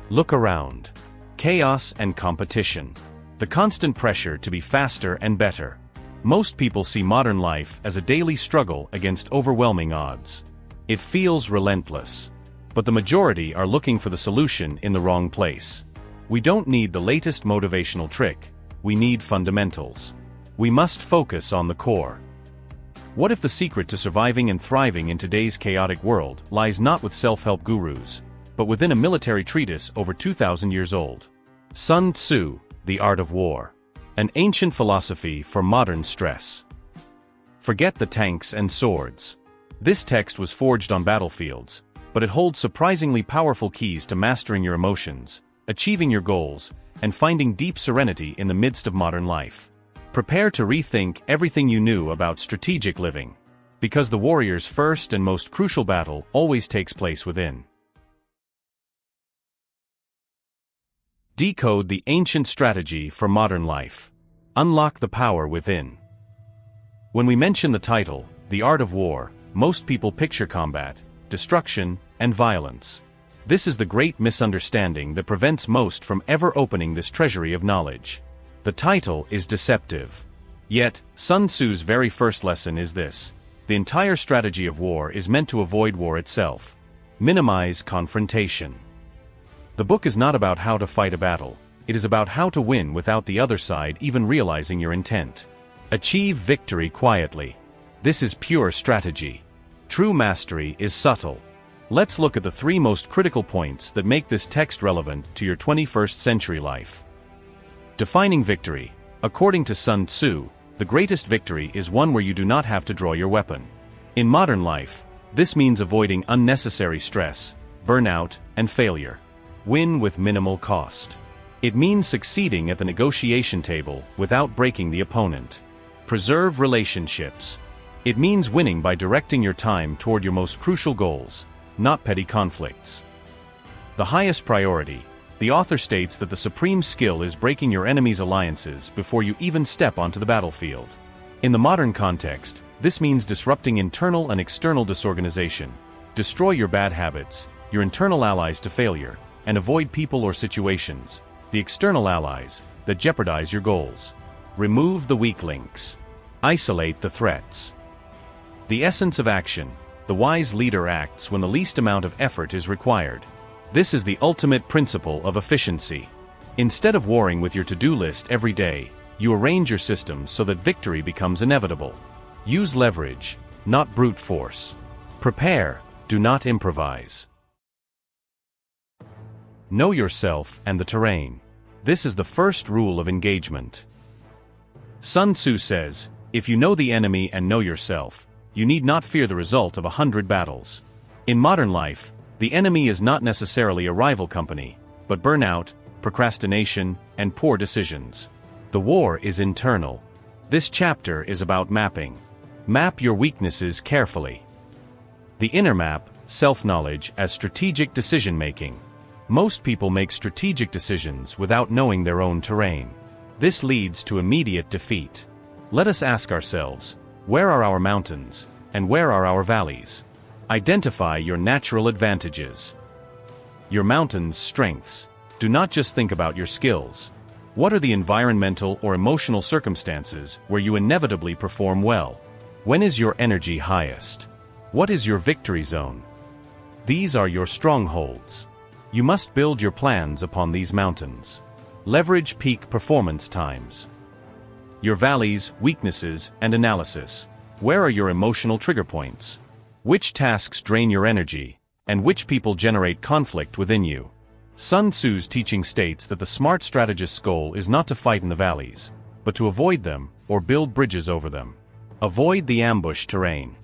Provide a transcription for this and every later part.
Look around. Chaos and competition. The constant pressure to be faster and better. Most people see modern life as a daily struggle against overwhelming odds. It feels relentless. But the majority are looking for the solution in the wrong place. We don't need the latest motivational trick. We need fundamentals. We must focus on the core. What if the secret to surviving and thriving in today's chaotic world lies not with self-help gurus, but within a military treatise over 2,000 years old? Sun Tzu, The Art of War. An ancient philosophy for modern stress. Forget the tanks and swords. This text was forged on battlefields, but it holds surprisingly powerful keys to mastering your emotions, achieving your goals, and finding deep serenity in the midst of modern life. Prepare to rethink everything you knew about strategic living, because the warrior's first and most crucial battle always takes place within. Decode the ancient strategy for modern life. Unlock the power within. When we mention the title, The Art of War, most people picture combat, destruction, and violence. This is the great misunderstanding that prevents most from ever opening this treasury of knowledge. The title is deceptive. Yet, Sun Tzu's very first lesson is this: the entire strategy of war is meant to avoid war itself. Minimize confrontation. The book is not about how to fight a battle, it is about how to win without the other side even realizing your intent. Achieve victory quietly. This is pure strategy. True mastery is subtle. Let's look at the 3 most critical points that make this text relevant to your 21st century life. Defining victory. According to Sun Tzu, the greatest victory is one where you do not have to draw your weapon. In modern life, this means avoiding unnecessary stress, burnout, and failure. Win with minimal cost. It means succeeding at the negotiation table without breaking the opponent. Preserve relationships. It means winning by directing your time toward your most crucial goals, not petty conflicts. The highest priority. The author states that the supreme skill is breaking your enemy's alliances before you even step onto the battlefield. In the modern context, this means disrupting internal and external disorganization. Destroy your bad habits, your internal allies to failure, and avoid people or situations, the external allies, that jeopardize your goals. Remove the weak links. Isolate the threats. The essence of action. The wise leader acts when the least amount of effort is required. This is the ultimate principle of efficiency. Instead of warring with your to-do list every day, you arrange your systems so that victory becomes inevitable. Use leverage, not brute force. Prepare, do not improvise. Know yourself and the terrain. This is the first rule of engagement. Sun Tzu says, if you know the enemy and know yourself, you need not fear the result of 100 battles. In modern life, the enemy is not necessarily a rival company, but burnout, procrastination, and poor decisions. The war is internal. This chapter is about mapping. Map your weaknesses carefully. The inner map, self-knowledge as strategic decision-making. Most people make strategic decisions without knowing their own terrain. This leads to immediate defeat. Let us ask ourselves, where are our mountains, and where are our valleys? Identify your natural advantages. Your mountains' strengths. Do not just think about your skills. What are the environmental or emotional circumstances where you inevitably perform well? When is your energy highest? What is your victory zone? These are your strongholds. You must build your plans upon these mountains. Leverage peak performance times. Your valleys, weaknesses, and analysis. Where are your emotional trigger points? Which tasks drain your energy, and which people generate conflict within you? Sun Tzu's teaching states that the smart strategist's goal is not to fight in the valleys, but to avoid them or build bridges over them. Avoid the ambush terrain.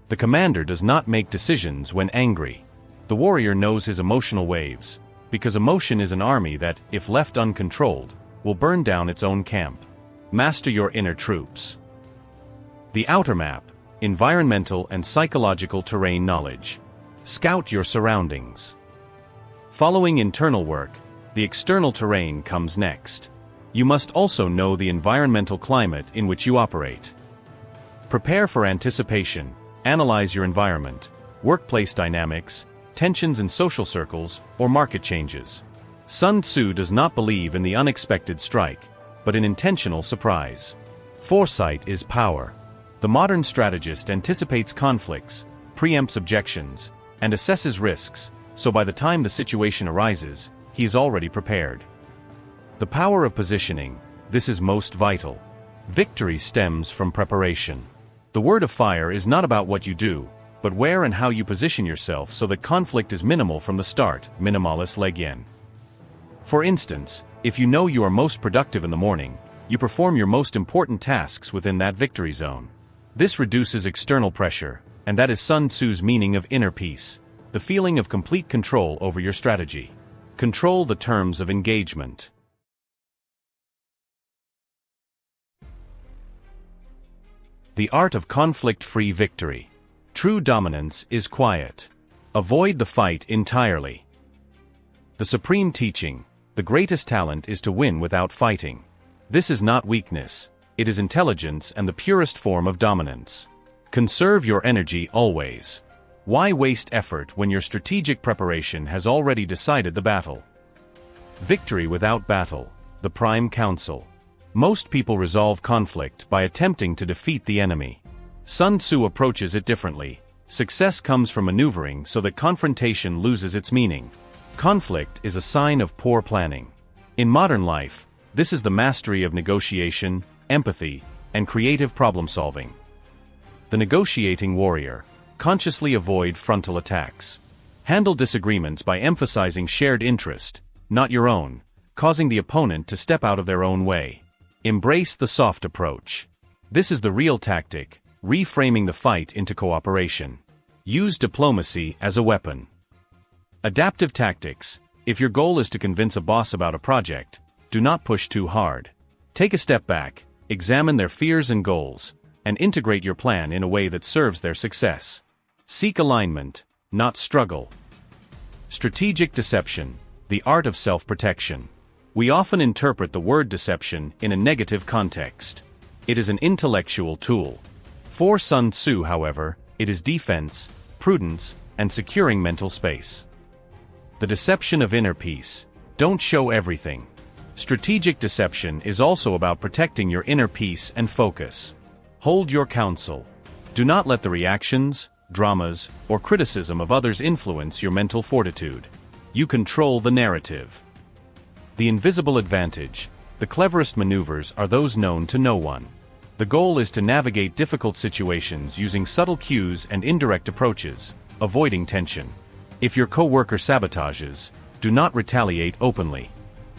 The commander does not make decisions when angry. The warrior knows his emotional waves, because emotion is an army that, if left uncontrolled, will burn down its own camp. Master your inner troops. The outer map, environmental and psychological terrain knowledge. Scout your surroundings. Following internal work, the external terrain comes next. You must also know the environmental climate in which you operate. Prepare for anticipation, analyze your environment, workplace dynamics, tensions in social circles, or market changes. Sun Tzu does not believe in the unexpected strike, but in intentional surprise. Foresight is power. The modern strategist anticipates conflicts, preempts objections, and assesses risks, so by the time the situation arises, he is already prepared. The power of positioning, this is most vital. Victory stems from preparation. The word of fire is not about what you do, but where and how you position yourself so that conflict is minimal from the start, minimalis legien. For instance, if you know you are most productive in the morning, you perform your most important tasks within that victory zone. This reduces external pressure, and that is Sun Tzu's meaning of inner peace, the feeling of complete control over your strategy. Control the terms of engagement. The art of conflict-free victory. True dominance is quiet. Avoid the fight entirely. The supreme teaching, the greatest talent is to win without fighting. This is not weakness, it is intelligence and the purest form of dominance. Conserve your energy always. Why waste effort when your strategic preparation has already decided the battle? Victory without battle, the prime counsel. Most people resolve conflict by attempting to defeat the enemy. Sun Tzu approaches it differently. Success comes from maneuvering so that confrontation loses its meaning. Conflict is a sign of poor planning. In modern life, this is the mastery of negotiation, empathy, and creative problem-solving. The negotiating warrior. Consciously avoid frontal attacks. Handle disagreements by emphasizing shared interest, not your own, causing the opponent to step out of their own way. Embrace the soft approach. This is the real tactic, reframing the fight into cooperation. Use diplomacy as a weapon. Adaptive tactics. If your goal is to convince a boss about a project, do not push too hard. Take a step back, examine their fears and goals, and integrate your plan in a way that serves their success. Seek alignment, not struggle. Strategic deception, the art of self-protection. We often interpret the word deception in a negative context. It is an intellectual tool. For Sun Tzu, however, it is defense, prudence, and securing mental space. The deception of inner peace. Don't show everything. Strategic deception is also about protecting your inner peace and focus. Hold your counsel. Do not let the reactions, dramas, or criticism of others influence your mental fortitude. You control the narrative. The invisible advantage. The cleverest maneuvers are those known to no one. The goal is to navigate difficult situations using subtle cues and indirect approaches, avoiding tension. If your coworker sabotages, do not retaliate openly.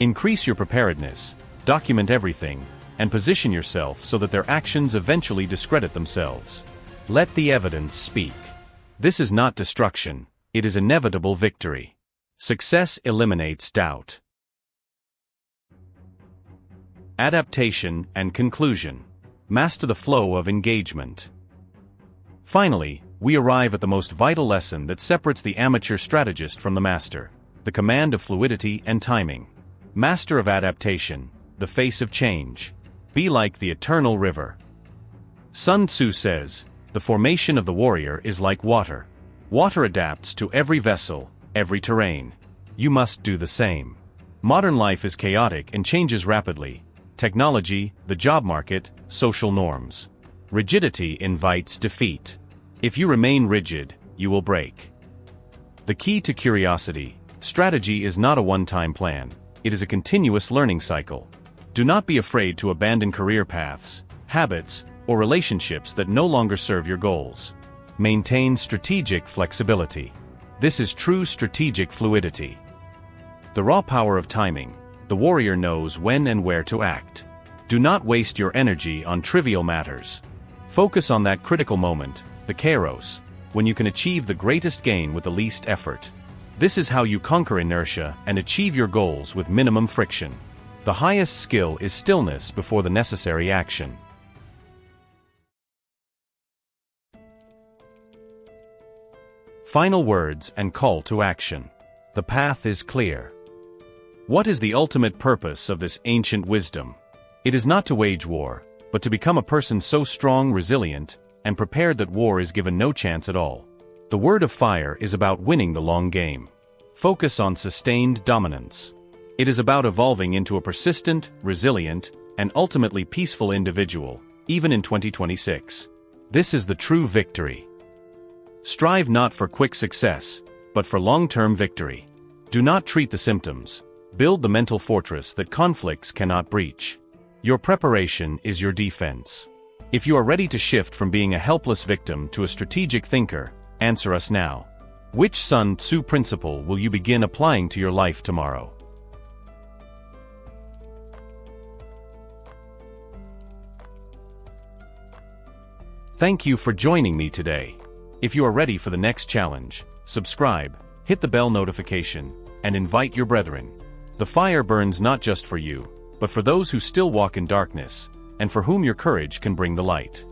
Increase your preparedness, document everything, and position yourself so that their actions eventually discredit themselves. Let the evidence speak. This is not destruction, it is inevitable victory. Success eliminates doubt. Adaptation and conclusion. Master the flow of engagement. Finally, we arrive at the most vital lesson that separates the amateur strategist from the master, the command of fluidity and timing. Master of adaptation, the face of change. Be like the eternal river. Sun Tzu says, the formation of the warrior is like water. Water adapts to every vessel, every terrain. You must do the same. Modern life is chaotic and changes rapidly. Technology, the job market, social norms. Rigidity invites defeat. If you remain rigid, you will break. The key to curiosity. Strategy is not a one-time plan. It is a continuous learning cycle. Do not be afraid to abandon career paths, habits, or relationships that no longer serve your goals. Maintain strategic flexibility. This is true strategic fluidity. The raw power of timing. The warrior knows when and where to act. Do not waste your energy on trivial matters. Focus on that critical moment, the kairos, when you can achieve the greatest gain with the least effort. This is how you conquer inertia and achieve your goals with minimum friction. The highest skill is stillness before the necessary action. Final words and call to action. The path is clear. What is the ultimate purpose of this ancient wisdom? It is not to wage war, but to become a person so strong, resilient, and prepared that war is given no chance at all. The word of fire is about winning the long game. Focus on sustained dominance. It is about evolving into a persistent, resilient, and ultimately peaceful individual, even in 2026. This is the true victory. Strive not for quick success, but for long-term victory. Do not treat the symptoms. Build the mental fortress that conflicts cannot breach. Your preparation is your defense. If you are ready to shift from being a helpless victim to a strategic thinker, answer us now. Which Sun Tzu principle will you begin applying to your life tomorrow? Thank you for joining me today. If you are ready for the next challenge, subscribe, hit the bell notification, and invite your brethren. The fire burns not just for you, but for those who still walk in darkness, and for whom your courage can bring the light.